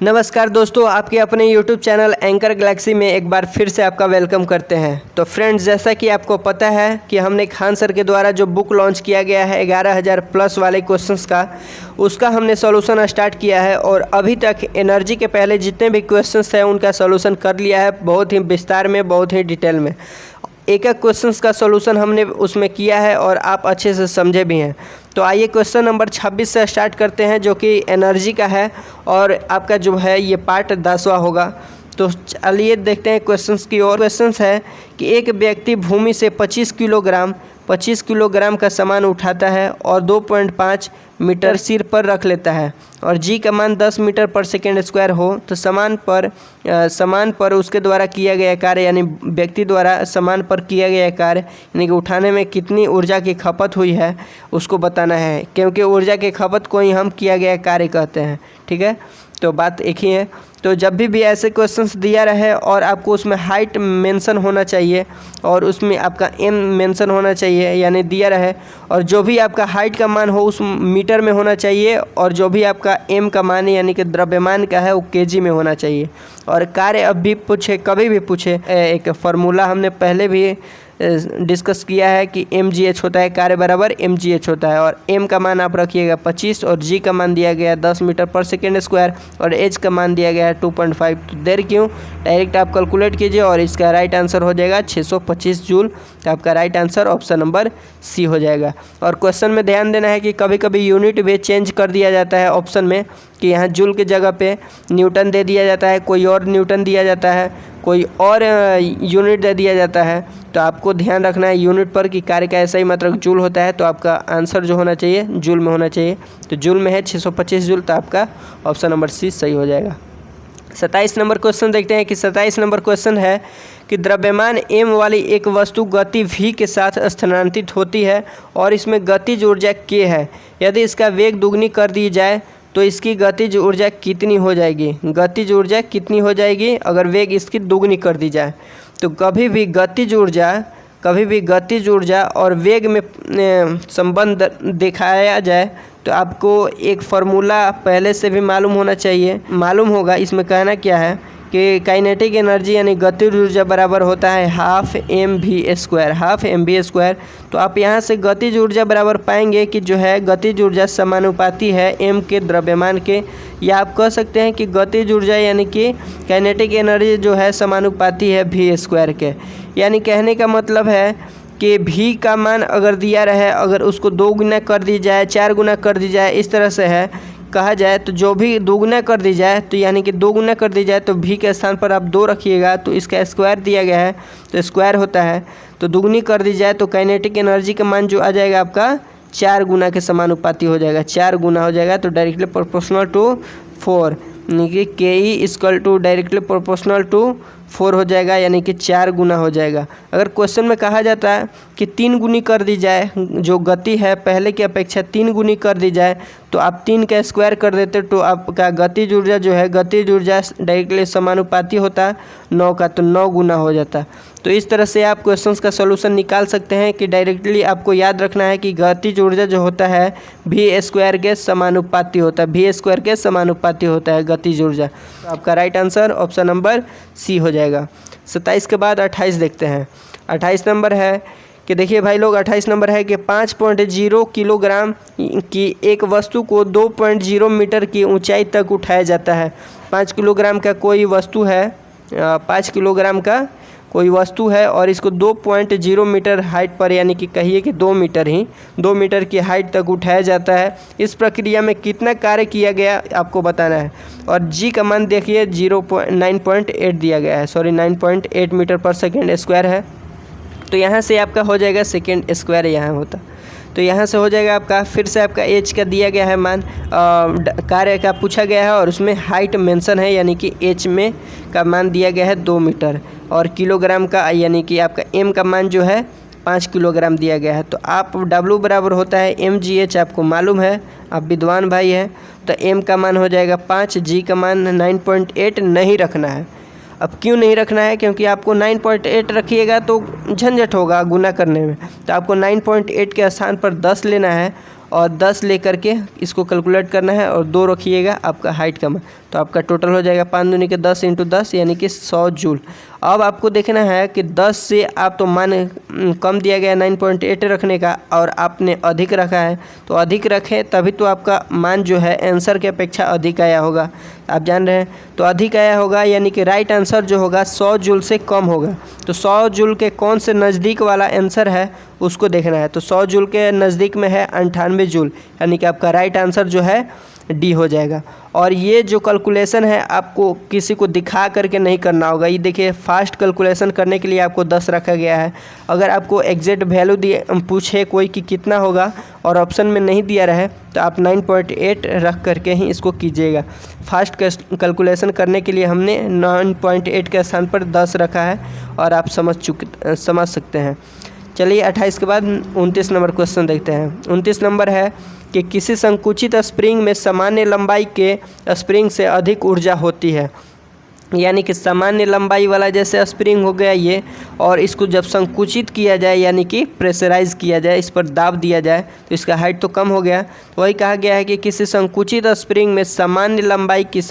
नमस्कार दोस्तों, आपके अपने YouTube चैनल एंकर गैलेक्सी में एक बार फिर से आपका वेलकम करते हैं। तो फ्रेंड्स, जैसा कि आपको पता है कि हमने खान सर के द्वारा जो बुक लॉन्च किया गया है 11,000 प्लस वाले क्वेश्चंस का, उसका हमने सॉल्यूशन स्टार्ट किया है और अभी तक एनर्जी के पहले जितने भी क्वेश्चंस हैं उनका सॉल्यूशन कर लिया है, बहुत ही विस्तार में, बहुत ही डिटेल में। एक एक क्वेश्चंस का सॉल्यूशन हमने उसमें किया है और आप अच्छे से समझे भी हैं। तो आइए क्वेश्चन नंबर 26 से स्टार्ट करते हैं, जो कि एनर्जी का है और आपका जो है ये पार्ट 10वां होगा। तो चलिए देखते हैं क्वेश्चंस की ओर। क्वेश्चंस है कि एक व्यक्ति भूमि से 25 किलोग्राम का सामान उठाता है और 2.5 मीटर सिर पर रख लेता है और जी का मान 10 मीटर पर सेकेंड स्क्वायर हो, तो सामान पर उसके द्वारा किया गया कार्य, यानी व्यक्ति द्वारा सामान पर किया गया कार्य यानी कि उठाने में कितनी ऊर्जा की खपत हुई है उसको बताना है, क्योंकि ऊर्जा की खपत को ही हम किया गया कार्य कहते हैं। ठीक है, तो बात एक ही है। तो जब भी ऐसे क्वेश्चंस दिया रहे और आपको उसमें हाइट मेंशन होना चाहिए और उसमें आपका एम मेंशन होना चाहिए, यानी दिया रहे, और जो भी आपका हाइट का मान हो उस मीटर में होना चाहिए और जो भी आपका एम का मान यानी कि द्रव्यमान का है वो केजी में होना चाहिए। और कार्य अब भी पूछे, कभी भी पूछे, एक फार्मूला हमने पहले भी डिस्कस किया है कि mgh होता है, कार्य बराबर mgh होता है, और m का मान आप रखिएगा 25 और g का मान दिया गया 10 मीटर पर सेकेंड स्क्वायर और h का मान दिया गया है 2.5। तो देर क्यों, डायरेक्ट आप कैलकुलेट कीजिए और इसका राइट आंसर हो जाएगा 625 जूल। तो आपका right answer option number C हो जाएगा। और क्वेश्चन में ध्यान देना है कि कभी कभी यूनिट भी चेंज कर दिया जाता है ऑप्शन में, कि यहाँ जूल की जगह पे न्यूटन दे दिया जाता है, कोई और न्यूटन दिया जाता है, कोई और यूनिट दे दिया जाता है। तो आपको ध्यान रखना है यूनिट पर कि कार्य का ऐसा ही मतलब जूल होता है, तो आपका आंसर जो होना चाहिए जूल में होना चाहिए। तो जूल में है 625 जूल, तो आपका ऑप्शन नंबर सी सही हो जाएगा। 27 नंबर क्वेश्चन देखते हैं कि 27 नंबर क्वेश्चन है कि द्रव्यमान m वाली एक वस्तु गति v के साथ स्थानांतरित होती है और इसमें गतिज ऊर्जा k है। यदि इसका वेग दुगनी कर दी जाए तो इसकी गतिज ऊर्जा कितनी हो जाएगी? गतिज ऊर्जा कितनी हो जाएगी अगर वेग इसकी दुगनी कर दी जाए? तो कभी भी गतिज ऊर्जा और वेग में संबंध दिखाया जाए तो आपको एक फार्मूला पहले से भी मालूम होगा। इसमें कहना क्या है कि काइनेटिक एनर्जी यानी गतिज ऊर्जा बराबर होता है हाफ एम वी स्क्वायर। तो आप यहाँ से गतिज ऊर्जा बराबर पाएंगे कि जो है गतिज ऊर्जा समानुपाती है एम के द्रव्यमान के, या आप कह सकते हैं कि गतिज ऊर्जा यानी कि काइनेटिक एनर्जी जो है समानुपाती है वी स्क्वायर के। यानी कहने का मतलब है कि भी का मान अगर दिया रहे, अगर उसको 2 गुना कर दी जाए, 4 गुना कर दी जाए, इस तरह से है कहा जाए, तो जो भी 2 गुना कर दी जाए, तो यानी कि 2 गुना कर दी जाए तो भी के स्थान पर आप 2 रखिएगा, तो इसका स्क्वायर दिया गया है तो स्क्वायर होता है। तो दुगुनी कर दी जाए तो काइनेटिक एनर्जी का मान जो आ जाएगा आपका 4 गुना के समानुपाती हो जाएगा, 4 गुना हो जाएगा। तो डायरेक्टली प्रोपोर्शनल टू 4 यानी कि k equal to directly proportional to 4 हो जाएगा, यानी कि 4 गुना हो जाएगा। अगर क्वेश्चन में कहा जाता है कि 3 गुनी कर दी जाए, जो गति है पहले की अपेक्षा 3 गुनी कर दी जाए, तो आप 3 का स्क्वायर कर देते तो आपका गतिज ऊर्जा जो है, गतिज ऊर्जा डायरेक्टली समानुपाती होता 9 का, तो 9 गुना हो जाता। तो इस तरह से आप क्वेश्चंस का सॉल्यूशन निकाल सकते हैं कि डायरेक्टली आपको याद रखना है कि गतिज ऊर्जा जो होता है वी स्क्वायर के समानुपाती होता है गतिज ऊर्जा। तो आपका right answer option number C हो जाएगा। 27 के बाद 28 देखते हैं। 28 नंबर है कि देखिए भाई लोग, 28 नंबर है कि 5.0 किलोग्राम की एक वस्तु को 2.0 मीटर की ऊंचाई तक उठाया जाता है। 5 किलोग्राम का कोई वस्तु है, 5 किलोग्राम का कोई वस्तु है और इसको 2.0 मीटर हाइट पर, यानी कि कहिए कि 2 मीटर की हाइट तक उठाया जाता है। इस प्रक्रिया में कितना कार्य किया गया आपको बताना है। और जी का मान देखिए 9.8 दिया गया है, 9.8 मीटर पर सेकेंड स्क्वायर है। तो यहाँ से आपका हो जाएगा सेकेंड स्क्वायर यहाँ होता, तो यहाँ से हो जाएगा आपका। फिर से आपका एच का दिया गया है मान, कार्य का पूछा गया है और उसमें हाइट मेंशन है, यानी कि एच में का मान दिया गया है 2 मीटर, और किलोग्राम का यानी कि आपका एम का मान जो है 5 किलोग्राम दिया गया है। तो आप W बराबर होता है mgh, आपको मालूम है, आप विद्वान भाई हैं। तो m का मान हो जाएगा 5, g का मान 9.8 नहीं रखना है। अब क्यों नहीं रखना है? क्योंकि आपको 9.8 रखिएगा तो झंझट होगा गुना करने में, तो आपको 9.8 के स्थान पर 10 लेना है और 10 लेकर के इसको कैलकुलेट करना है और 2 रखिएगा आपका हाइट का मान। तो आपका टोटल हो जाएगा 5 दूनी के 10 × 10 यानी कि 100 जूल। अब आपको देखना है कि 10 से आप तो मान कम दिया गया 9.8 रखने का और आपने अधिक रखा है, तो अधिक रखें तभी तो आपका मान जो है आंसर की अपेक्षा अधिक आया होगा। आप जान रहे हैं, तो अधिक आया होगा यानी कि राइट आंसर जो होगा 100 जूल से कम होगा। तो 100 जूल के कौन से नज़दीक वाला आंसर है उसको देखना है। तो 100 जूल के नज़दीक में है 98 जूल, यानी कि आपका राइट आंसर जो है डी हो जाएगा। और ये जो कैलकुलेशन है आपको किसी को दिखा करके नहीं करना होगा। ये देखिए फास्ट कैलकुलेशन करने के लिए आपको 10 रखा गया है। अगर आपको एग्जैक्ट वैल्यू दिए पूछे कोई कि कितना होगा और ऑप्शन में नहीं दिया रहे तो आप 9.8 रख करके ही इसको कीजिएगा। फास्ट कैलकुलेशन करने के लिए हमने 9.8 के स्थान पर 10 रखा है और आप समझ सकते हैं। चलिए 28 के बाद 29 नंबर क्वेश्चन देखते हैं। 29 नंबर है कि किसी संकुचित स्प्रिंग में सामान्य लंबाई के स्प्रिंग से अधिक ऊर्जा होती है। यानी कि सामान्य लंबाई वाला जैसे स्प्रिंग हो गया ये, और इसको जब संकुचित किया जाए यानी कि प्रेशराइज किया जाए, इस पर दाब दिया जाए तो इसका हाइट तो कम हो गया। तो वही कहा गया है कि किसी संकुचित स्प्रिंग में सामान्य लंबाई की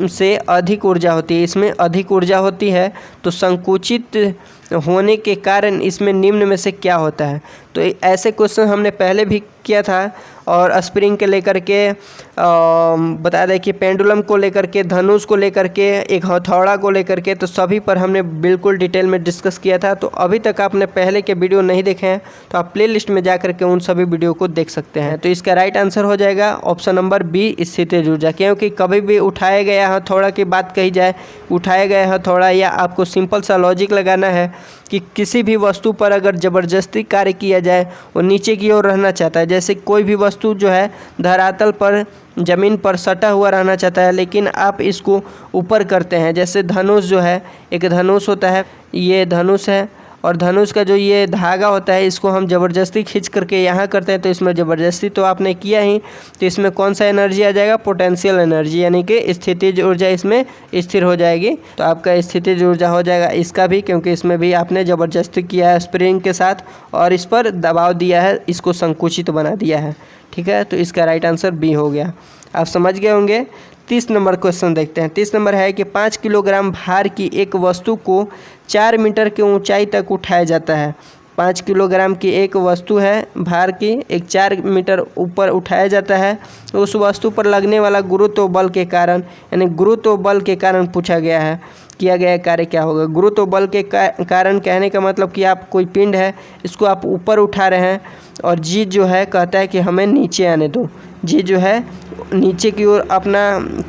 से अधिक ऊर्जा होती है, इसमें अधिक ऊर्जा होती है। तो संकुचित होने के कारण इसमें निम्न में से क्या होता है। तो ऐसे क्वेश्चन हमने पहले भी किया था और स्प्रिंग के लेकर के बता दें कि पेंडुलम को लेकर के, धनुष को लेकर के, एक हथौड़ा को लेकर के, तो सभी पर हमने बिल्कुल डिटेल में डिस्कस किया था। तो अभी तक आपने पहले के वीडियो नहीं देखे हैं तो आप प्लेलिस्ट में जा करके उन सभी वीडियो को देख सकते हैं। तो इसका राइट आंसर हो जाएगा ऑप्शन नंबर बी, स्थितिज ऊर्जा। क्योंकि कभी भी उठाया गया हथौड़ा की बात कही जाए, उठाया गया हथौड़ा, या आपको सिंपल सा लॉजिक लगाना है कि किसी भी वस्तु पर अगर ज़बरदस्ती कार्य किया जाए वो नीचे की ओर रहना चाहता है। जैसे कोई भी वस्तु जो है धरातल पर, ज़मीन पर सटा हुआ रहना चाहता है, लेकिन आप इसको ऊपर करते हैं। जैसे धनुष जो है, एक धनुष होता है, ये धनुष है, और धनुष का जो ये धागा होता है इसको हम ज़बरदस्ती खींच करके यहाँ करते हैं, तो इसमें ज़बरदस्ती तो आपने किया ही, तो इसमें कौन सा एनर्जी आ जाएगा, पोटेंशियल एनर्जी, यानी कि स्थितिज ऊर्जा इसमें स्थिर हो जाएगी। तो आपका स्थितिज ऊर्जा हो जाएगा इसका भी, क्योंकि इसमें भी आपने ज़बरदस्ती किया है स्प्रिंग के साथ और इस पर दबाव दिया है, इसको संकुचित बना दिया है। ठीक है, तो इसका राइट आंसर बी हो गया। आप समझ गए होंगे। 30 नंबर क्वेश्चन देखते हैं। 30 नंबर है कि 5 किलोग्राम भार की एक वस्तु को 4 मीटर की ऊंचाई तक उठाया जाता है। 5 किलोग्राम की एक वस्तु है, भार की, एक 4 मीटर ऊपर उठाया जाता है। उस वस्तु पर लगने वाला गुरुत्व बल के कारण, यानी गुरुत्व बल के कारण पूछा गया है, किया गया कार्य क्या होगा। गुरुत्व बल के कारण कहने का मतलब कि आप कोई पिंड है, इसको आप ऊपर उठा रहे हैं और जी जो है कहता है कि हमें नीचे आने दो। जी जो है नीचे की ओर अपना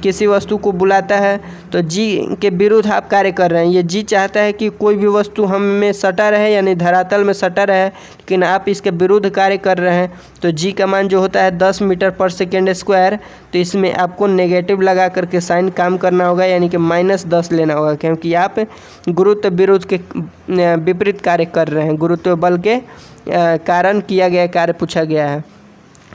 किसी वस्तु को बुलाता है, तो जी के विरुद्ध आप कार्य कर रहे हैं। ये जी चाहता है कि कोई भी वस्तु हम में सटा रहे, यानी धरातल में सटा रहे, लेकिन आप इसके विरुद्ध कार्य कर रहे हैं। तो जी का मान जो होता है 10 मीटर पर सेकेंड स्क्वायर, तो इसमें आपको नेगेटिव लगा करके साइन काम करना होगा, यानी कि -10 लेना होगा, क्योंकि आप गुरुत्व विरुद्ध के विपरीत कार्य कर रहे हैं। गुरुत्व बल के कारण किया गया कार्य पूछा गया है।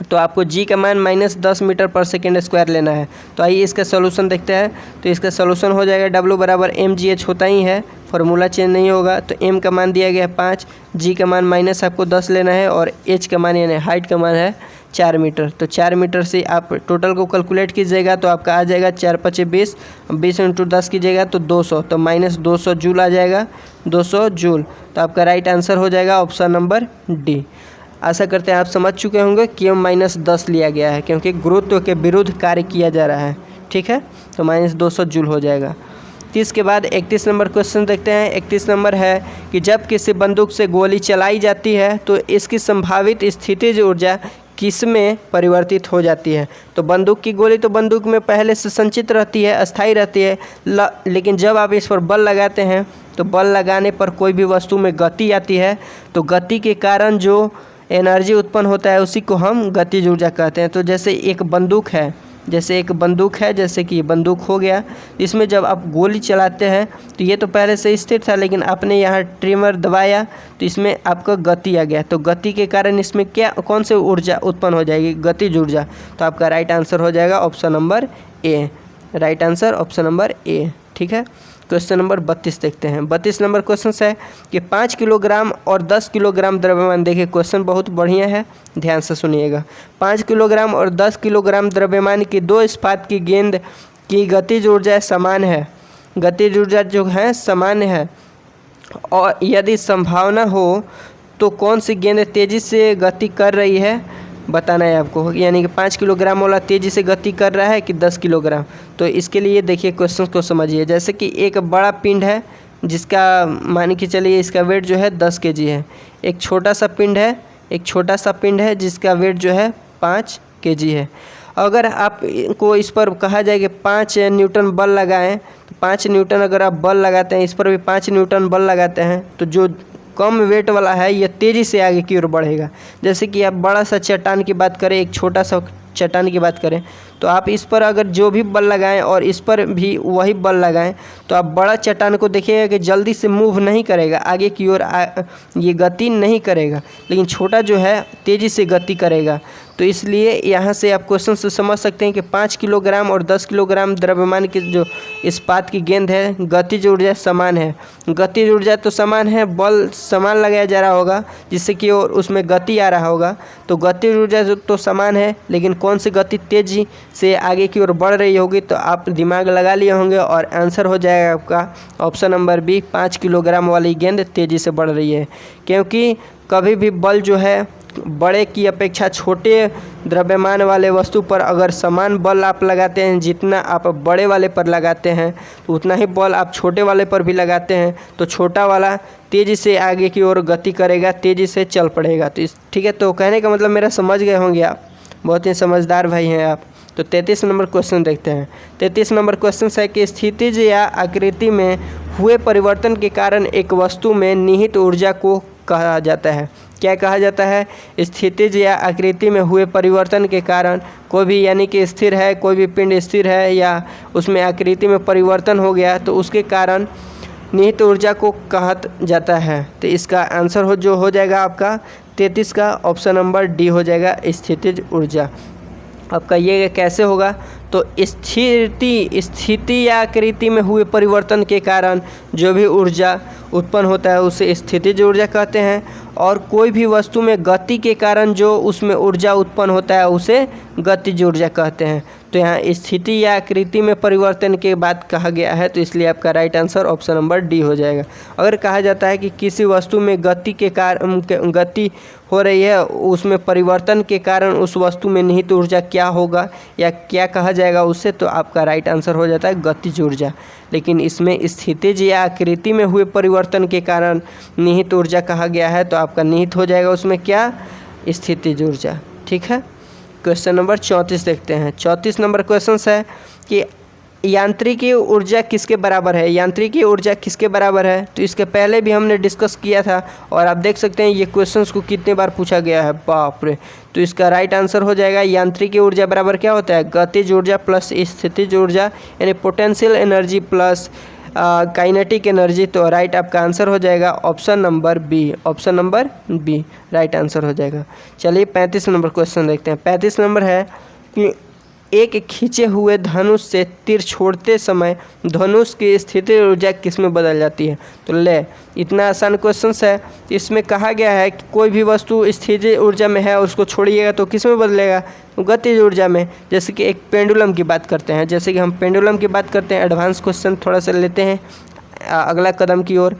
तो आपको जी का मान -10 मीटर पर सेकेंड स्क्वायर लेना है। तो आइए इसका सोल्यूशन देखते हैं। तो इसका सोल्यूशन हो जाएगा W बराबर mgh होता ही है, फार्मूला चेंज नहीं होगा। तो m का मान दिया गया है 5, g का मान माइनस आपको 10 लेना है, और h का मान यानी हाइट का मान है 4 मीटर। तो 4 मीटर से आप टोटल को कैलकुलेट कीजिएगा तो आपका आ जाएगा 4 × 5 = 20, 20 × 10 कीजिएगा तो 200, तो -200 जूल आ जाएगा, 200 जूल। तो आपका राइट आंसर हो जाएगा ऑप्शन नंबर डी। आशा करते हैं आप समझ चुके होंगे कि -10 लिया गया है, क्योंकि गुरुत्व के विरुद्ध कार्य किया जा रहा है। ठीक है, तो -200 जूल हो जाएगा। 30 के बाद 31 नंबर क्वेश्चन देखते हैं। 31 नंबर है कि जब किसी बंदूक से गोली चलाई जाती है तो इसकी संभावित स्थितिज ऊर्जा किस में परिवर्तित हो जाती है। तो बंदूक की गोली तो बंदूक में पहले से संचित रहती है, अस्थायी रहती है, लेकिन जब आप इस पर बल लगाते हैं तो बल लगाने पर कोई भी वस्तु में गति आती है। तो गति के कारण जो एनर्जी उत्पन्न होता है उसी को हम गतिज ऊर्जा कहते हैं। तो जैसे एक बंदूक है, जैसे कि बंदूक हो गया, इसमें जब आप गोली चलाते हैं तो ये तो पहले से स्थिर था, लेकिन आपने यहाँ ट्रिमर दबाया तो इसमें आपका गति आ गया। तो गति के कारण इसमें कौन सी ऊर्जा उत्पन्न हो जाएगी, गतिज ऊर्जा। तो आपका राइट आंसर हो जाएगा option number A. Right answer option number A. ठीक है, क्वेश्चन नंबर 32 देखते हैं। 32 नंबर क्वेश्चन है कि 5 किलोग्राम और 10 किलोग्राम द्रव्यमान, देखिए क्वेश्चन बहुत बढ़िया है, ध्यान से सुनिएगा। 5 किलोग्राम और 10 किलोग्राम द्रव्यमान की दो इस्पात की गेंद की गतिज ऊर्जा समान है, गतिज ऊर्जा जो है समान है, और यदि संभावना हो तो कौन सी गेंद तेज़ी से गति कर रही है बताना है आपको। यानी कि 5 किलोग्राम वाला तेज़ी से गति कर रहा है कि 10 किलोग्राम। तो इसके लिए देखिए क्वेश्चन को समझिए। जैसे कि एक बड़ा पिंड है जिसका मान के चलिए इसका वेट जो है 10 kg है। एक छोटा सा पिंड है जिसका वेट जो है 5 kg है। अगर आपको इस पर कहा जाए कि 5 न्यूटन बल लगाएं, तो 5 न्यूटन अगर आप बल लगाते हैं, इस पर भी 5 न्यूटन बल लगाते हैं, तो जो कम वेट वाला है यह तेज़ी से आगे की ओर बढ़ेगा। जैसे कि आप बड़ा सा चट्टान की बात करें, एक छोटा सा चट्टान की बात करें, तो आप इस पर अगर जो भी बल लगाएं और इस पर भी वही बल लगाएं, तो आप बड़ा चट्टान को देखिएगा कि जल्दी से मूव नहीं करेगा, आगे की ओर ये गति नहीं करेगा, लेकिन छोटा जो है तेज़ी से गति करेगा। तो इसलिए यहाँ से आप क्वेश्चन से समझ सकते हैं कि 5 किलोग्राम और 10 किलोग्राम द्रव्यमान की जो इस्पात की गेंद है, गतिज ऊर्जा समान है। गतिज ऊर्जा तो समान है, बल समान लगाया जा रहा होगा जिससे कि और उसमें गति आ रहा होगा। तो गतिज ऊर्जा तो समान है, लेकिन कौन सी गति तेज़ी से आगे की ओर बढ़ रही होगी, तो आप दिमाग लगा लिए होंगे और आंसर हो जाएगा आपका ऑप्शन नंबर बी, 5 किलोग्राम वाली गेंद तेज़ी से बढ़ रही है। क्योंकि कभी भी बल जो है बड़े की अपेक्षा छोटे द्रव्यमान वाले वस्तु पर अगर समान बल आप लगाते हैं, जितना आप बड़े वाले पर लगाते हैं तो उतना ही बल आप छोटे वाले पर भी लगाते हैं, तो छोटा वाला तेज़ी से आगे की ओर गति करेगा, तेज़ी से चल पड़ेगा। तो ठीक है, तो कहने का मतलब मेरा समझ गए होंगे आप, बहुत ही समझदार भाई हैं आप। तो 33 नंबर क्वेश्चन देखते हैं। 33 नंबर क्वेश्चन है कि स्थितिज या आकृति में हुए परिवर्तन के कारण एक वस्तु में निहित ऊर्जा को कहा जाता है। क्या कहा जाता है? स्थितिज या आकृति में हुए परिवर्तन के कारण कोई भी, यानी कि स्थिर है, कोई भी पिंड स्थिर है या उसमें आकृति में परिवर्तन हो गया, तो उसके कारण निहित ऊर्जा को कहा जाता है। तो इसका आंसर जो हो जाएगा आपका 33 का ऑप्शन नंबर डी हो जाएगा, स्थितिज ऊर्जा। आपका ये कैसे होगा? तो स्थिति या आकृति में हुए परिवर्तन के कारण जो भी ऊर्जा उत्पन्न होता है उसे स्थितिज ऊर्जा कहते हैं, और कोई भी वस्तु में गति के कारण जो उसमें ऊर्जा उत्पन्न होता है उसे गतिज ऊर्जा कहते हैं। तो यहाँ स्थिति या आकृति में परिवर्तन के बाद कहा गया है, तो इसलिए आपका right answer option number D हो जाएगा। अगर कहा जाता है कि किसी वस्तु में गति के कारण गति हो रही है, उसमें परिवर्तन के कारण उस वस्तु में निहित ऊर्जा क्या होगा या क्या कहा जाएगा उससे, तो आपका राइट आंसर हो जाता है गतिज ऊर्जा। लेकिन इसमें स्थितिज या आकृति में हुए परिवर्तन के कारण निहित ऊर्जा कहा गया है, तो आपका निहित हो जाएगा उसमें क्या? स्थितिज ऊर्जा। ठीक है, क्वेश्चन नंबर 34 देखते हैं। 34 नंबर क्वेश्चन है कि यांत्रिकी ऊर्जा किसके बराबर है? यांत्रिकी ऊर्जा किसके बराबर है? तो इसके पहले भी हमने डिस्कस किया था, और आप देख सकते हैं ये क्वेश्चंस को कितने बार पूछा गया है, बाप रे। तो इसका राइट आंसर हो जाएगा यांत्रिकी ऊर्जा बराबर क्या होता है? गतिज ऊर्जा प्लस स्थितिज ऊर्जा, यानी potential energy plus kinetic energy. तो राइट आपका आंसर हो जाएगा option number B, option number B right answer हो जाएगा। चलिए 35 नंबर क्वेश्चन देखते हैं। 35 नंबर है कि एक खींचे हुए धनुष से तीर छोड़ते समय धनुष की स्थिति ऊर्जा किस में बदल जाती है? तो ले, इतना आसान क्वेश्चन है। इसमें कहा गया है कि कोई भी वस्तु स्थिति ऊर्जा में है, उसको छोड़िएगा तो किस में बदलेगा? तो गतिज ऊर्जा में। जैसे कि एक पेंडुलम की बात करते हैं, जैसे कि हम पेंडुलम की बात करते हैं, एडवांस क्वेश्चन थोड़ा सा लेते हैं अगला कदम की ओर।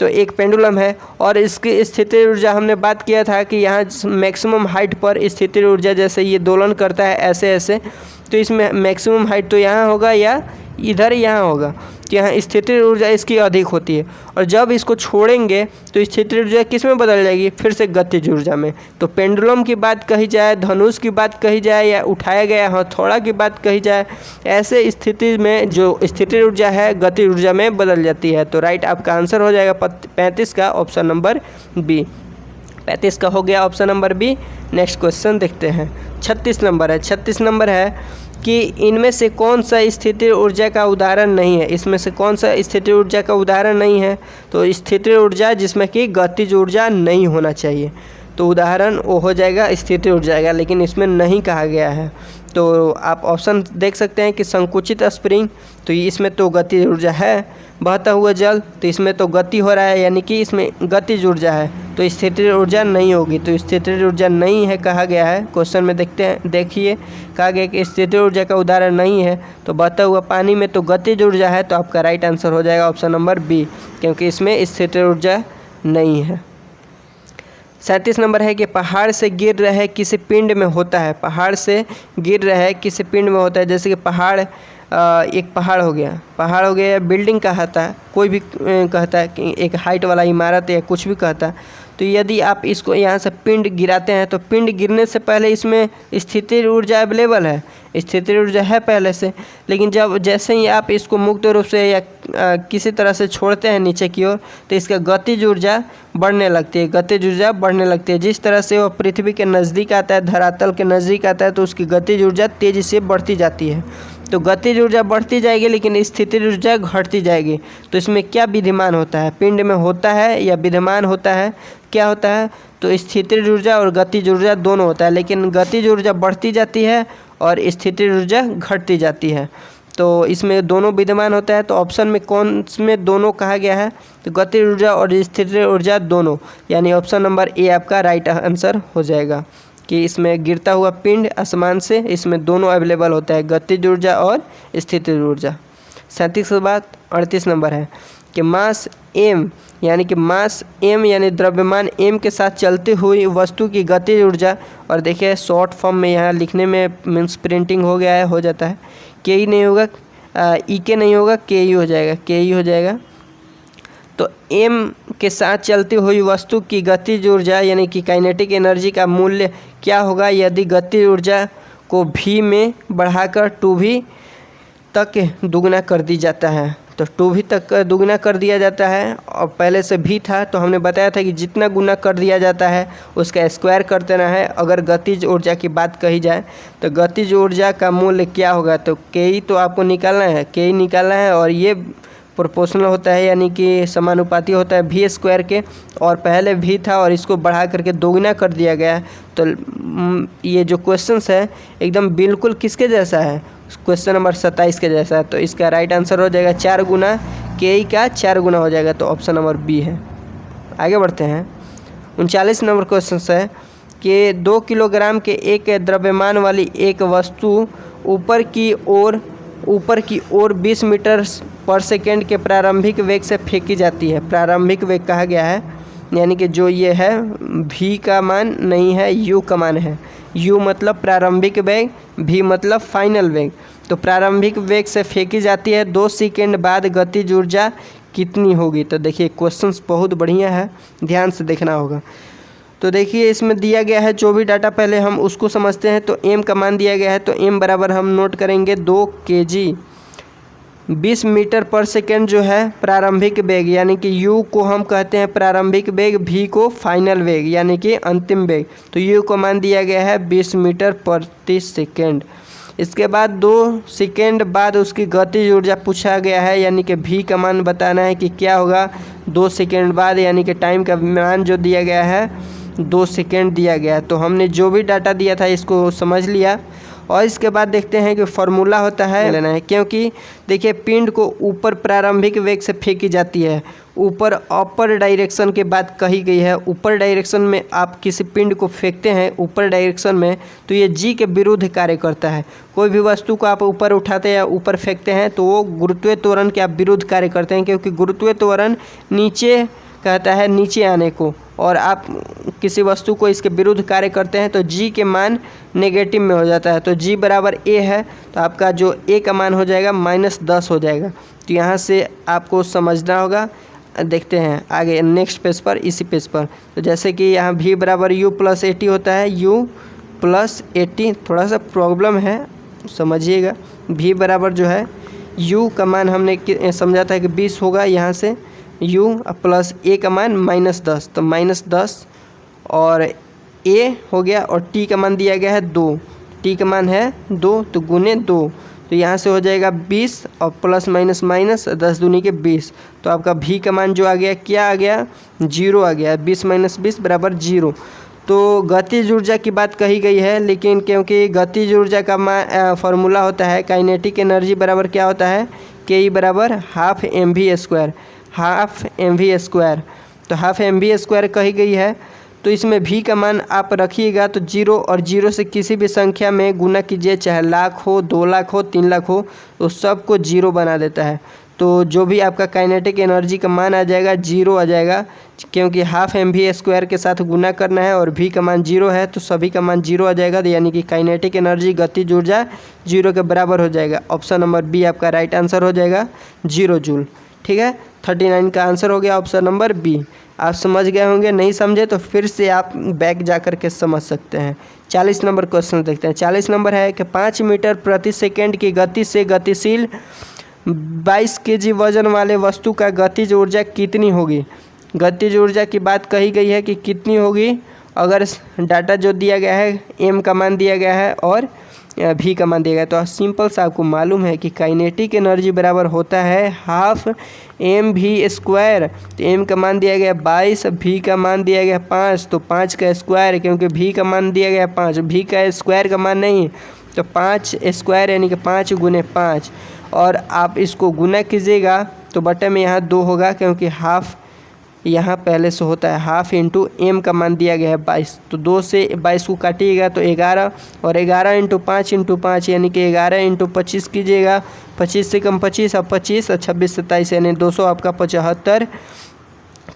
तो एक पेंडुलम है और इसकी स्थिति ऊर्जा हमने बात किया था कि यहाँ मैक्सिमम हाइट पर स्थिति ऊर्जा, जैसे ये दोलन करता है ऐसे ऐसे, तो इसमें मैक्सिमम हाइट तो यहाँ होगा या इधर यहाँ होगा, तो यहाँ स्थिति ऊर्जा इसकी अधिक होती है। और जब इसको छोड़ेंगे तो स्थिति ऊर्जा किस में बदल जाएगी? फिर से गतिज ऊर्जा में। तो पेंडुलम की बात कही जाए, धनुष की बात कही जाए, या उठाया गया हथौड़ा की बात कही जाए, ऐसे स्थिति में जो स्थिति ऊर्जा है गतिज ऊर्जा में बदल जाती है। तो राइट आपका आंसर हो जाएगा 35 का ऑप्शन नंबर बी। 35 का हो गया option number B. Next question देखते हैं। 36 नंबर है। 36 नंबर है कि इनमें से कौन सा स्थिति ऊर्जा का उदाहरण नहीं है? इसमें से कौन सा स्थिति ऊर्जा का उदाहरण नहीं है? तो स्थिति ऊर्जा जिसमें कि गतिज ऊर्जा नहीं होना चाहिए, तो उदाहरण वो हो जाएगा स्थिति ऊर्जा का, लेकिन इसमें नहीं कहा गया है। तो आप ऑप्शन देख सकते हैं कि संकुचित स्प्रिंग, तो इसमें तो गतिज ऊर्जा है। बहता हुआ जल, तो इसमें तो गति हो रहा है, यानी कि इसमें गतिज ऊर्जा है, तो स्थितिज ऊर्जा नहीं होगी। तो स्थितिज ऊर्जा नहीं है कहा गया है क्वेश्चन में। देखते हैं, देखिए कहा गया कि स्थितिज ऊर्जा का उदाहरण नहीं है। तो बहता हुआ पानी में तो गतिज ऊर्जा है, तो आपका राइट आंसर हो जाएगा ऑप्शन नंबर बी, क्योंकि इसमें स्थितिज ऊर्जा नहीं है। 37 नंबर है कि पहाड़ से गिर रहे किसी पिंड में होता है। पहाड़ से गिर रहे किसी पिंड में होता है, जैसे कि पहाड़, एक पहाड़ हो गया या बिल्डिंग कहता है, कोई भी कहता है कि एक हाइट वाला इमारत या कुछ भी कहता है। तो यदि आप इसको यहाँ से पिंड गिराते हैं, तो पिंड गिरने से पहले इसमें स्थितिज ऊर्जा अवेलेबल है, स्थितिज ऊर्जा है पहले से। लेकिन जब जैसे ही आप इसको मुक्त रूप से या किसी तरह से छोड़ते हैं नीचे की ओर, तो इसका गतिज ऊर्जा बढ़ने लगती है, गतिज ऊर्जा बढ़ने लगती है। जिस तरह से वो पृथ्वी के नज़दीक आता है, धरातल के नज़दीक आता है, तो उसकी गतिज ऊर्जा तेज़ी से बढ़ती जाती है। तो गतिज ऊर्जा बढ़ती जाएगी, लेकिन स्थितिज ऊर्जा घटती जाएगी। तो इसमें क्या विद्यमान होता है, पिंड में होता है या विद्यमान होता है, क्या होता है? तो स्थितिज ऊर्जा और गतिज ऊर्जा दोनों होता है, लेकिन गतिज ऊर्जा बढ़ती जाती है और स्थितिज ऊर्जा घटती जाती है। तो इसमें दोनों विद्यमान होता है। तो ऑप्शन में कौन में दोनों कहा गया है? तो गतिज ऊर्जा और स्थितिज ऊर्जा दोनों, यानी ऑप्शन नंबर ए आपका राइट आंसर हो जाएगा कि इसमें गिरता हुआ पिंड आसमान से, इसमें दोनों अवेलेबल होता है, गतिज ऊर्जा और स्थितिज ऊर्जा। 37 के बाद 38 नंबर है कि मास एम यानी द्रव्यमान एम के साथ चलती हुई वस्तु की गतिज ऊर्जा, और देखिए शॉर्ट फॉर्म में यहाँ लिखने में मीन्स प्रिंटिंग हो गया है, हो जाता है, के ई नहीं होगा, ई के नहीं होगा, के ई हो जाएगा, के ई हो जाएगा। तो एम के साथ चलती हुई वस्तु की गतिज ऊर्जा यानी कि काइनेटिक एनर्जी का मूल्य क्या होगा यदि गतिज ऊर्जा को भी में बढ़ाकर 2v तक दुगना कर दी जाता है? तो 2v तक दुगना कर दिया जाता है, और पहले से भी था, तो हमने बताया था कि जितना गुना कर दिया जाता है उसका स्क्वायर कर देना है। अगर गतिज ऊर्जा की बात कही जाए तो गतिज ऊर्जा का मूल्य क्या होगा? तो के ई तो आपको निकालना है, के ई निकालना है, और ये प्रोपोर्शनल होता है, यानी कि समानुपाती होता है भी स्क्वायर के, और पहले भी था और इसको बढ़ा करके दोगुना कर दिया गया। तो ये जो क्वेश्चंस है एकदम बिल्कुल किसके जैसा है? क्वेश्चन नंबर 27 के जैसा है। तो इसका राइट आंसर हो जाएगा 4 गुना, के ई का 4 गुना हो जाएगा, तो ऑप्शन नंबर बी है। आगे बढ़ते हैं। 39 नंबर क्वेश्चन है कि 2 किलोग्राम के एक द्रव्यमान वाली एक वस्तु ऊपर की ओर 20 मीटर पर सेकेंड के प्रारंभिक वेग से फेंकी जाती है। प्रारंभिक वेग कहा गया है, यानी कि जो ये है v का मान नहीं है, u का मान है। u मतलब प्रारंभिक वेग, v मतलब फाइनल वेग। तो प्रारंभिक वेग से फेंकी जाती है, 2 सेकेंड बाद गतिज ऊर्जा कितनी होगी? तो देखिए क्वेश्चंस बहुत बढ़िया है, ध्यान से देखना होगा। तो देखिए इसमें दिया गया है जो भी डाटा, पहले हम उसको समझते हैं। तो m का मान दिया गया है, तो m बराबर हम नोट करेंगे 2 kg। 20 मीटर पर सेकेंड जो है प्रारंभिक वेग, यानी कि u को हम कहते हैं प्रारंभिक वेग, v को फाइनल वेग यानी कि अंतिम वेग। तो u को मान दिया गया है 20 मीटर प्रति सेकेंड। इसके बाद 2 सेकेंड बाद उसकी गतिज ऊर्जा पूछा गया है, यानी कि v का मान बताना है कि क्या होगा 2 सेकेंड बाद, यानी कि टाइम का मान जो दिया गया है 2 सेकेंड दिया गया। तो हमने जो भी डाटा दिया था इसको समझ लिया, और इसके बाद देखते हैं कि फार्मूला होता है लेना है, क्योंकि देखिए पिंड को ऊपर प्रारंभिक वेग से फेंकी जाती है, ऊपर अपर डायरेक्शन की बात कही गई है। ऊपर डायरेक्शन में आप किसी पिंड को फेंकते हैं ऊपर डायरेक्शन में, तो ये जी के विरुद्ध कार्य करता है। कोई भी वस्तु को आप ऊपर उठाते हैं या ऊपर फेंकते हैं तो वो गुरुत्वीय त्वरण के आप विरुद्ध कार्य करते हैं, क्योंकि गुरुत्वीय त्वरण नीचे कहता है नीचे आने को, और आप किसी वस्तु को इसके विरुद्ध कार्य करते हैं तो जी के मान नेगेटिव में हो जाता है। तो जी बराबर ए है, तो आपका जो ए का मान हो जाएगा -10 हो जाएगा। तो यहाँ से आपको समझना होगा। देखते हैं आगे नेक्स्ट पेज पर, इसी पेज पर। तो जैसे कि यहाँ v बराबर u + 80 होता है, u + 80 थोड़ा सा प्रॉब्लम है, समझिएगा। v बराबर जो है u का मान हमने समझा था कि 20 होगा, यहाँ से u + a का मान -10, तो -10 और a हो गया, और t का मान दिया गया है 2, t का मान है 2, तो गुने 2, तो यहाँ से हो जाएगा 20 और प्लस माइनस माइनस 10 दूनी के 20। तो आपका v का मान जो आ गया क्या आ गया? 0 आ गया। 20 - 20 = 0। तो गतिज ऊर्जा की बात कही गई है, लेकिन क्योंकि गतिज ऊर्जा का फॉर्मूला होता है काइनेटिक एनर्जी बराबर क्या होता है, के ई बराबर हाफ mv², हाफ mv²। तो हाफ mv² कही गई है, तो इसमें v का मान आप रखिएगा तो 0 और 0 से किसी भी संख्या में गुना कीजिए, चाहे लाख हो, 2 लाख हो, 3 लाख हो, तो सबको 0 बना देता है। तो जो भी आपका काइनेटिक एनर्जी का मान आ जाएगा 0 आ जाएगा, क्योंकि हाफ mv² के साथ गुना करना है और v का मान 0 है, तो सभी का मान 0 आ जाएगा। तो यानी कि काइनेटिक एनर्जी गतिज ऊर्जा 0 के बराबर हो जाएगा। ऑप्शन नंबर बी आपका राइट आंसर हो जाएगा, 0 जूल। ठीक है, 39 का आंसर हो गया ऑप्शन नंबर बी। आप समझ गए होंगे, नहीं समझे तो फिर से आप बैक जा कर के समझ सकते हैं। 40 नंबर क्वेश्चन देखते हैं। 40 नंबर है कि 5 मीटर प्रति सेकेंड की गति से गतिशील 22 kg वजन वाले वस्तु का गतिज ऊर्जा कितनी होगी। गतिज ऊर्जा की बात कही गई है कि कितनी होगी। अगर डाटा जो दिया गया है m का मान दिया गया है और v का मान दिया गया है, तो सिंपल सा आपको मालूम है कि काइनेटिक एनर्जी बराबर होता है हाफ mv²। तो m का मान दिया गया 22, v का मान दिया गया 5, तो 5 का स्क्वायर, क्योंकि v का मान दिया गया 5, v का स्क्वायर का मान नहीं, तो 5 स्क्वायर यानी कि 5 गुने 5, और आप इसको गुना कीजिएगा तो बटे में यहाँ 2 होगा, क्योंकि हाफ यहाँ पहले से होता है। हाफ इंटू m का मान दिया गया है 22, तो 2 से 22 को काटिएगा तो 11, और 11 इंटू 5 यानी कि 11 इंटू 25 कीजिएगा, 25 से कम 25 और 25 और 26 27 यानी 200 आपका 75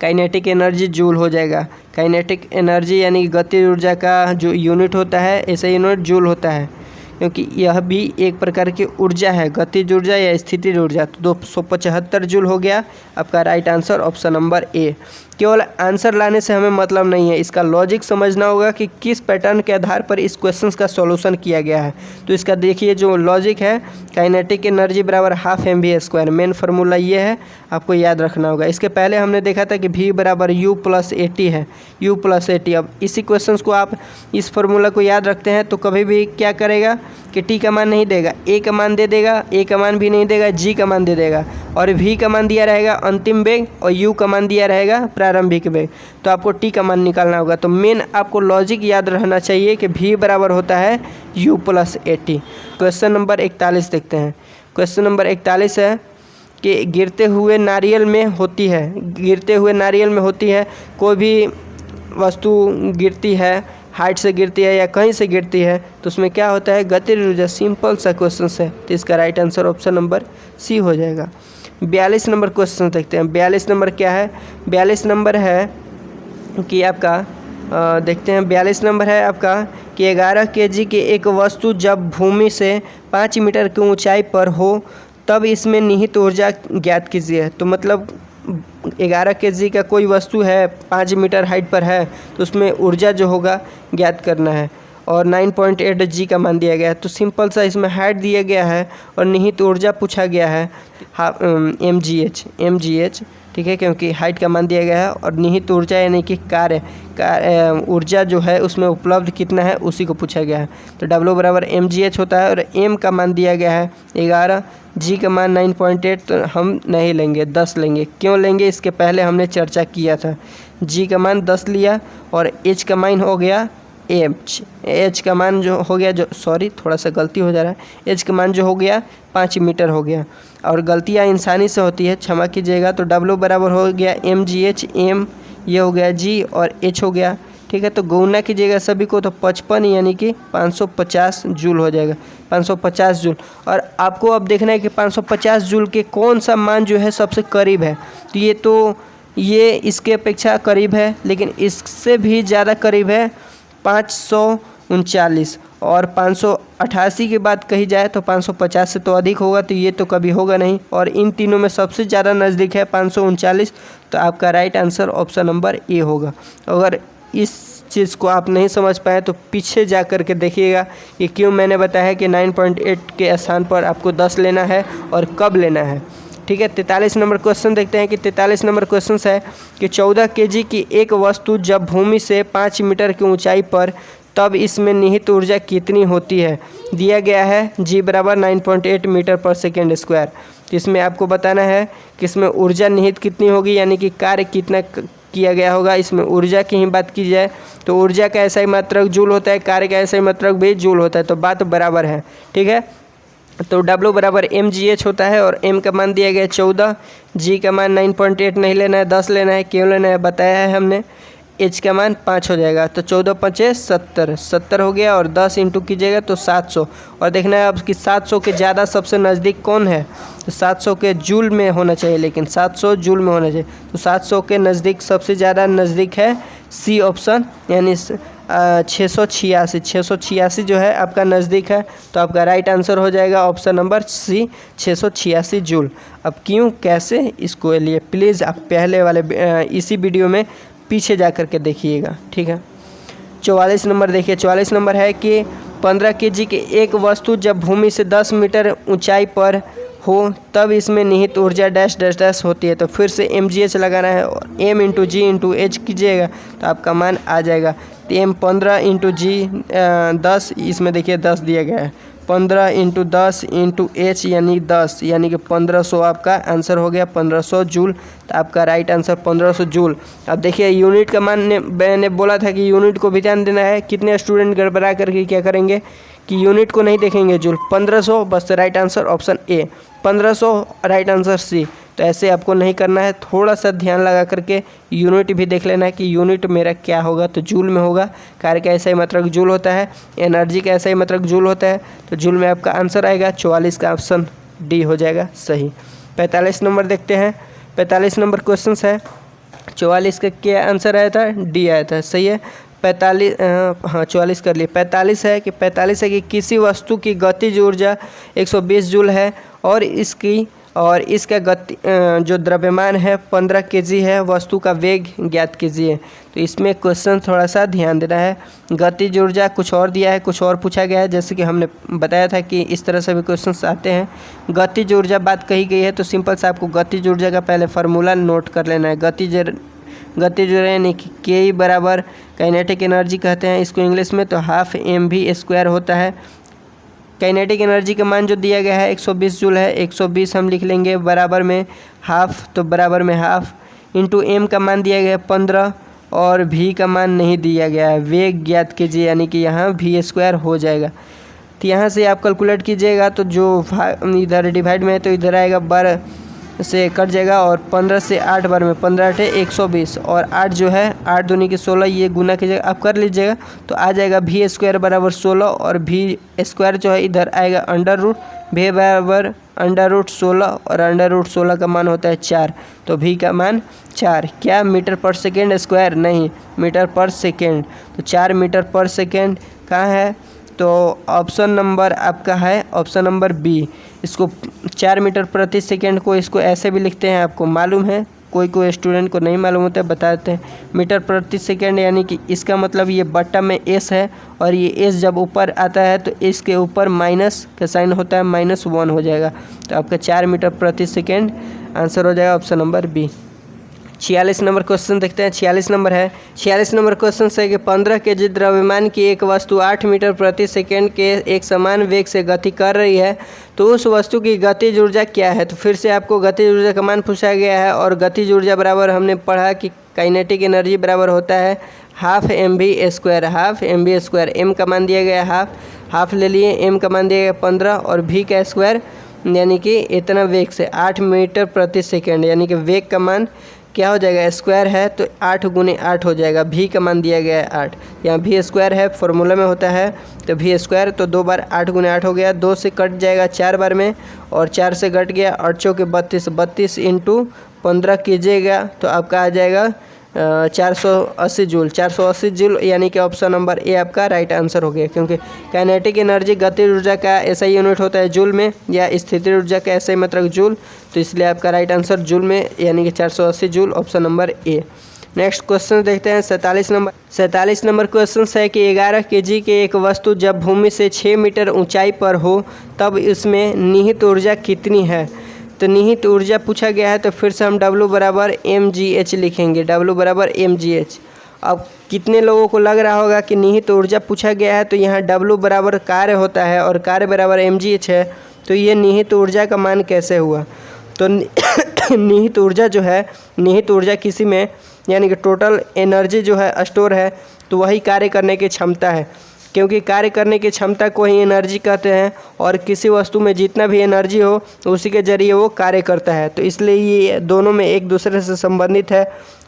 काइनेटिक एनर्जी जूल हो जाएगा। काइनेटिक एनर्जी यानी गतिज ऊर्जा का जो यूनिट होता है, ऐसा यूनिट जूल होता है, क्योंकि यह भी एक प्रकार की ऊर्जा है, गतिज ऊर्जा या स्थितिज ऊर्जा। तो 275 जूल हो गया आपका right answer, option number A. केवल आंसर लाने से हमें मतलब नहीं है, इसका लॉजिक समझना होगा कि किस पैटर्न के आधार पर इस क्वेश्चन का सॉल्यूशन किया गया है। तो इसका देखिए जो लॉजिक है, काइनेटिक एनर्जी बराबर हाफ mv², मेन फार्मूला ये है, आपको याद रखना होगा। इसके पहले हमने देखा था कि v बराबर u + at है, u + at। अब इसी क्वेश्चन को आप इस फार्मूला को याद रखते हैं तो कभी भी क्या करेगा कि t का मान नहीं देगा, a का मान दे देगा, a का मान भी नहीं देगा, g का मान दे देगा, और v का मान दिया रहेगा अंतिम वेग और u का मान दिया रहेगा प्रारंभिक वेग। तो आपको t का मान निकालना होगा। तो मेन आपको लॉजिक याद रहना चाहिए कि v बराबर होता है u + at। क्वेश्चन नंबर 41 देखते हैं। क्वेश्चन नंबर 41 है कि गिरते हुए नारियल में होती है, गिरते हुए नारियल में होती है, कोई भी वस्तु गिरती है, हाइट से गिरती है या कहीं से गिरती है, तो उसमें क्या होता है, गतिज ऊर्जा। सिंपल सा क्वेश्चन है, तो इसका right answer option number C हो जाएगा। 42 नंबर क्वेश्चन देखते हैं। 42 नंबर क्या है, 42 नंबर है कि आपका देखते हैं। 42 नंबर है आपका कि 11 kg की एक वस्तु जब भूमि से 5 मीटर की ऊंचाई पर हो तब इसमें निहित ऊर्जा ज्ञात कीजिए। तो मतलब 11 kg का कोई वस्तु है, 5 मीटर हाइट पर है, तो उसमें ऊर्जा जो होगा ज्ञात करना है, और 9.8 g का मान दिया गया है। तो सिंपल सा इसमें हाइट दिया गया है और निहित ऊर्जा पूछा गया है mgh, ठीक है, क्योंकि हाइट का मान दिया गया है, और निहित ऊर्जा यानी कि कार्य ऊर्जा जो है उसमें उपलब्ध कितना है उसी को पूछा गया है। तो W बराबर mgh होता है, और m का मान दिया गया है 11, g का मान 9.8, तो हम नहीं लेंगे, 10 लेंगे। क्यों लेंगे, इसके पहले हमने चर्चा किया था। g का मान 10 लिया, और h का मान हो गया h का मान जो हो गया, जो सॉरी थोड़ा सा गलती हो जा रहा है, h का मान जो हो गया 5 मीटर हो गया, और गलतियाँ इंसानी से होती है, क्षमा कीजिएगा। तो W बराबर हो गया mgh, m ये हो गया g और h हो गया, ठीक है। तो गुणा कीजिएगा सभी को, तो 55 यानी कि 550 जूल हो जाएगा, 550 जूल। और आपको अब देखना है कि 550 जूल के कौन सा मान जो है सबसे करीब है। तो ये इसके अपेक्षा करीब है, लेकिन इससे भी ज़्यादा करीब है 539, और 588 की बात कही जाए तो 550 से तो अधिक होगा, तो ये तो कभी होगा नहीं। और इन तीनों में सबसे ज़्यादा नज़दीक है 539, तो आपका right answer option number A होगा। अगर इस चीज़ को आप नहीं समझ पाए तो पीछे जा कर के देखिएगा कि क्यों मैंने बताया कि 9.8 के स्थान पर आपको 10 लेना है और कब लेना है, ठीक है। 43 नंबर क्वेश्चन देखते हैं कि 43 नंबर क्वेश्चन है कि 14 kg की एक वस्तु जब भूमि से 5 मीटर की ऊंचाई पर तब इसमें निहित ऊर्जा कितनी होती है। दिया गया है g बराबर 9.8 मीटर पर सेकेंड स्क्वायर। इसमें आपको बताना है कि इसमें ऊर्जा निहित कितनी होगी, यानी कि कार्य कितना किया गया होगा। इसमें ऊर्जा की ही बात की जाए तो ऊर्जा का ऐसा ही मात्रक जूल होता है, कार्य का ऐसा ही मात्रक भी जूल होता है, तो बात बराबर है। ठीक है, तो W बराबर mgh होता है और m का मान दिया गया 14, g का मान 9.8 नहीं लेना है, 10 लेना है, क्यों लेना है बताया है हमने। h का मान 5 हो जाएगा, तो 14 5 70, 70 हो गया और 10 इंटू कीजिएगा तो 700। और देखना है अब कि 700 के ज़्यादा सबसे नज़दीक कौन है, तो 700 के जूल में होना चाहिए, लेकिन 700 जूल में होना चाहिए, तो 700 के नज़दीक सबसे ज़्यादा नज़दीक है सी ऑप्शन, यानी 686 जो है आपका नज़दीक है, तो आपका राइट आंसर हो जाएगा ऑप्शन नंबर सी 686 जूल। अब क्यों कैसे इसको लिए प्लीज़ आप पहले वाले इसी वीडियो में पीछे जा कर के देखिएगा। ठीक है, 44 नंबर देखिए, 44 नंबर है कि 15 kg की एक वस्तु जब भूमि से 10 मीटर ऊंचाई पर हो तब इसमें निहित ऊर्जा डैश डैश डैश होती है। तो फिर से mgh लगाना है और m इंटू जी इंटू एच कीजिएगा तो आपका मान आ जाएगा। तो m 15 इंटू जी 10, इसमें देखिए 10 दिया गया है, 15 इंटू 10 इंटू एच यानी 10, यानी कि 1500 आपका आंसर हो गया, 1500 जूल। तो आपका राइट आंसर 1500 जूल। अब देखिए यूनिट का मान मैंने बोला था कि यूनिट को भी ध्यान देना है। कितने स्टूडेंट गड़बड़ा करके क्या करेंगे कि यूनिट को नहीं देखेंगे जूल, 1500 बस right answer option A, 1500 right answer C. तो ऐसे आपको नहीं करना है, थोड़ा सा ध्यान लगा करके यूनिट भी देख लेना है कि यूनिट मेरा क्या होगा, तो जूल में होगा। कार्य का ऐसा ही मात्रक जूल होता है, एनर्जी का ऐसा ही मात्रक जूल होता है, तो जूल में आपका आंसर आएगा 44 का ऑप्शन डी हो जाएगा सही। 45 नंबर देखते हैं, 45 नंबर क्वेश्चन है, 44 का क्या आंसर आया था, डी आया था, सही है। 45 हाँ 44 कर लिए। 45 है कि किसी वस्तु की गतिज ऊर्जा 120 जूल है और इसका गति जो द्रव्यमान है 15 kg है, वस्तु का वेग ज्ञात कीजिए। तो इसमें क्वेश्चन थोड़ा सा ध्यान देना है। गतिज ऊर्जा कुछ और दिया है, कुछ और पूछा गया है, जैसे कि हमने बताया था कि इस तरह से भी क्वेश्चन आते हैं। गतिज ऊर्जा बात कही गई है तो सिंपल से आपको गतिज ऊर्जा का पहले फार्मूला नोट कर लेना है। गतिज ऊर्जा यानी कि के बराबर काइनेटिक एनर्जी कहते हैं इसको इंग्लिश में, तो हाफ mv² होता है। काइनेटिक एनर्जी का मान जो दिया गया है 120 जूल है, 120 हम लिख लेंगे बराबर में हाफ, तो बराबर में हाफ इंटू m का मान दिया गया है 15 और v का मान नहीं दिया गया है, वेग ज्ञात कीजिए, यानी कि यहाँ v² हो जाएगा। तो यहाँ से आप कैलकुलेट कीजिएगा तो जो इधर डिवाइड में है तो इधर आएगा 12 से कट जाएगा और 15 से 8 बार में 15 × 120 और 8 जो है 8 दूनी की 16, ये गुना कीजिएगा आप कर लीजिएगा तो आ जाएगा v² बराबर 16 और v² जो है इधर आएगा अंडर रूट, v बराबर अंडर रूट 16 और अंडर रूट 16 का मान होता है 4, तो v का मान 4, क्या मीटर पर सेकेंड स्क्वायर, नहीं मीटर पर सेकेंड, तो 4 मीटर पर सेकेंड कहाँ है, तो ऑप्शन नंबर आपका है ऑप्शन नंबर बी। इसको 4 मीटर प्रति सेकेंड को इसको ऐसे भी लिखते हैं, आपको मालूम है, कोई स्टूडेंट को नहीं मालूम होता है बता देते हैं। मीटर प्रति सेकेंड यानी कि इसका मतलब ये बट्टा में एस है और ये एस जब ऊपर आता है तो इसके ऊपर माइनस का साइन होता है, -1 हो जाएगा, तो आपका 4 मीटर प्रति सेकेंड आंसर हो जाएगा option number B. 46 number question देखते हैं। 46 नंबर है, 46 नंबर क्वेश्चन है कि 15 kg द्रव्यमान की एक वस्तु 8 मीटर प्रति सेकेंड के एक समान वेग से गति कर रही है, तो उस वस्तु की गतिज ऊर्जा क्या है। तो फिर से आपको गतिज ऊर्जा का मान पूछा गया है और गतिज ऊर्जा बराबर हमने पढ़ा कि काइनेटिक एनर्जी बराबर होता है हाफ mv², m का मान दिया गया हाफ ले लिए, m का मान दिया गया 15 और v का स्क्वायर यानी कि इतना वेग से 8 मीटर प्रति सेकेंड, यानी कि वेग का मान क्या हो जाएगा, स्क्वायर है तो 8 × 8 हो जाएगा, v का मान दिया गया है 8, यहाँ v² है फॉर्मूला में होता है तो v², तो 2 बार 8 × 8 हो गया, 2 से कट जाएगा 4 बार में और 4 से कट गया 8 चौके 32, 32 इंटू 15 कीजिएगा तो आपका आ जाएगा 480 जूल, 480 जूल, यानी कि ऑप्शन नंबर ए आपका राइट आंसर हो गया, क्योंकि काइनेटिक एनर्जी गतिज ऊर्जा का ऐसा ही यूनिट होता है जूल में, या स्थितिज ऊर्जा का ऐसा ही मतलब जूल, तो इसलिए आपका राइट आंसर जूल में यानी कि 480 joule, option number A. Next question देखते हैं 47 नंबर। 47 नंबर क्वेश्चन है कि 11 kg के एक वस्तु जब भूमि से 6 मीटर ऊंचाई पर हो तब इसमें निहित ऊर्जा कितनी है। तो निहित ऊर्जा पूछा गया है तो फिर से हम W बराबर mgh लिखेंगे, W बराबर mgh। अब कितने लोगों को लग रहा होगा कि निहित ऊर्जा पूछा गया है तो यहाँ W बराबर कार्य होता है और कार्य बराबर mgh है, तो ये निहित ऊर्जा का मान कैसे हुआ। तो निहित ऊर्जा जो है, निहित ऊर्जा किसी में यानी कि टोटल एनर्जी जो है स्टोर है, तो वही कार्य करने की क्षमता है, क्योंकि कार्य करने की क्षमता को ही एनर्जी कहते हैं। और किसी वस्तु में जितना भी एनर्जी हो तो उसी के ज़रिए वो कार्य करता है। तो इसलिए ये दोनों में एक दूसरे से संबंधित है,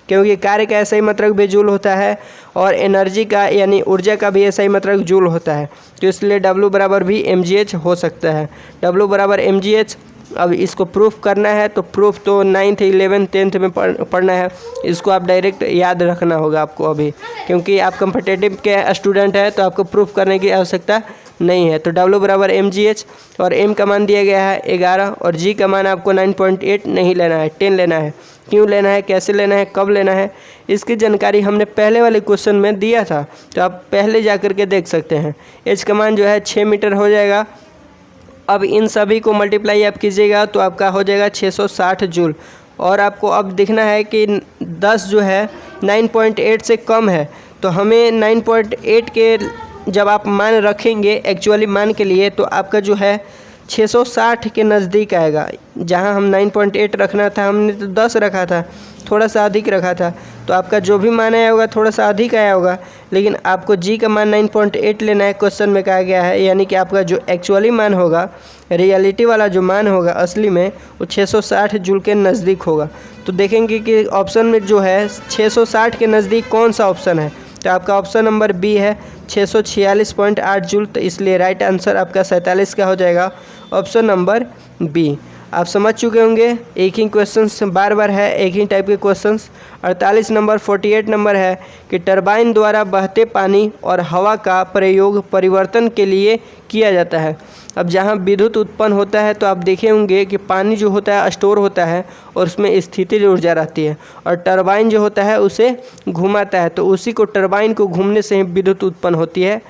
क्योंकि कार्य का ऐसा ही मतलब भी जूल होता है और एनर्जी का यानी ऊर्जा का भी ऐसा ही मतलब जूल होता है। तो इसलिए W बराबर भी mgh हो सकता है। W बराबर mgh। अब इसको प्रूफ करना है तो प्रूफ तो 9th 11th 10th में पढ़ना है, इसको आप डायरेक्ट याद रखना होगा आपको अभी, क्योंकि आप कॉम्पिटिटिव के स्टूडेंट हैं तो आपको प्रूफ करने की आवश्यकता नहीं है। तो W बराबर mgh और m का मान दिया गया है 11 और g का मान आपको 9.8 नहीं लेना है, 10 लेना है। क्यों लेना है, कैसे लेना है, कब लेना है, इसकी जानकारी हमने पहले वाले क्वेश्चन में दिया था, तो आप पहले जा कर के देख सकते हैं। h का मान जो है 6 मीटर हो जाएगा। अब इन सभी को मल्टीप्लाई आप कीजिएगा तो आपका हो जाएगा 660 जूल। और आपको अब देखना है कि 10 जो है 9.8 से कम है, तो हमें 9.8 के जब आप मान रखेंगे एक्चुअली मान के लिए, तो आपका जो है 660 के नज़दीक आएगा। जहां हम 9.8 रखना था हमने तो 10 रखा था, थोड़ा सा अधिक रखा था, तो आपका जो भी मान आया होगा थोड़ा सा अधिक आया होगा। लेकिन आपको जी का मान 9.8 लेना है, क्वेश्चन में कहा गया है, यानी कि आपका जो एक्चुअली मान होगा, रियलिटी वाला जो मान होगा असली में, वो 660 जूल के नज़दीक होगा। तो देखेंगे कि ऑप्शन में जो है 660 के नज़दीक कौन सा ऑप्शन है, तो आपका ऑप्शन नंबर बी है 646.8 जूल। तो इसलिए राइट आंसर आपका 47 का हो जाएगा, ऑप्शन नंबर बी। आप समझ चुके होंगे, एक ही क्वेश्चंस बार बार है, एक ही टाइप के क्वेश्चंस। 48 नंबर 48 नंबर है कि टरबाइन द्वारा बहते पानी और हवा का प्रयोग परिवर्तन के लिए किया जाता है। अब जहाँ विद्युत उत्पन्न होता है तो आप देखे होंगे कि पानी जो होता है स्टोर होता है और उसमें स्थितिज ऊर्जा रहती है, और टरबाइन जो होता है उसे घुमाता है, तो उसी को टरबाइन को घूमने से ही विद्युत उत्पन्न होती है।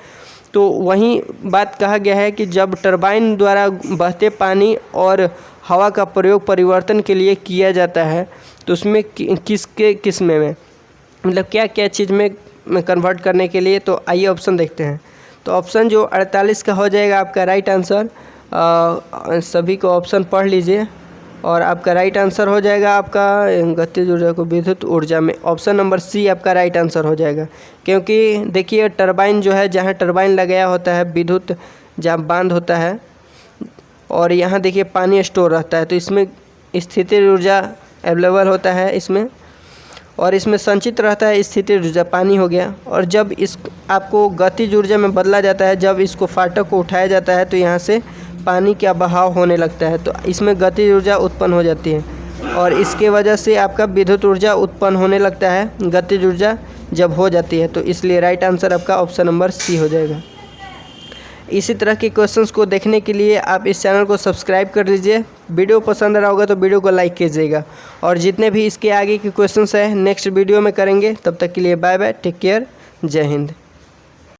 तो वहीं बात कहा गया है कि जब टरबाइन द्वारा बहते पानी और हवा का प्रयोग परिवर्तन के लिए किया जाता है, तो उसमें किसके किस्में में मतलब क्या क्या चीज़ में कन्वर्ट करने के लिए, तो आइए ऑप्शन देखते हैं। तो ऑप्शन जो 48 का हो जाएगा आपका राइट आंसर। सभी को ऑप्शन पढ़ लीजिए और आपका राइट आंसर हो जाएगा आपका गतिज ऊर्जा को विद्युत ऊर्जा में, ऑप्शन नंबर सी आपका राइट आंसर हो जाएगा। क्योंकि देखिए टरबाइन जो है, जहाँ टरबाइन लगाया होता है विद्युत जहाँ बांध होता है, और यहाँ देखिए पानी स्टोर रहता है, तो इसमें स्थितिज ऊर्जा अवेलेबल होता है इसमें, और इसमें संचित रहता है स्थितिज ऊर्जा, पानी हो गया। और जब इस आपको गतिज ऊर्जा में बदला जाता है, जब इसको फाटक को उठाया जाता है तो यहाँ से पानी का बहाव होने लगता है, तो इसमें गतिज ऊर्जा उत्पन्न हो जाती है, और इसके वजह से आपका विद्युत ऊर्जा उत्पन्न होने लगता है गतिज ऊर्जा जब हो जाती है। तो इसलिए राइट आंसर आपका ऑप्शन नंबर सी हो जाएगा। इसी तरह के क्वेश्चंस को देखने के लिए आप इस चैनल को सब्सक्राइब कर लीजिए। वीडियो पसंद आ रहा होगा तो वीडियो को लाइक कीजिएगा, और जितने भी इसके आगे के क्वेश्चंस हैं नेक्स्ट वीडियो में करेंगे। तब तक के लिए बाय बाय, टेक केयर, जय हिंद।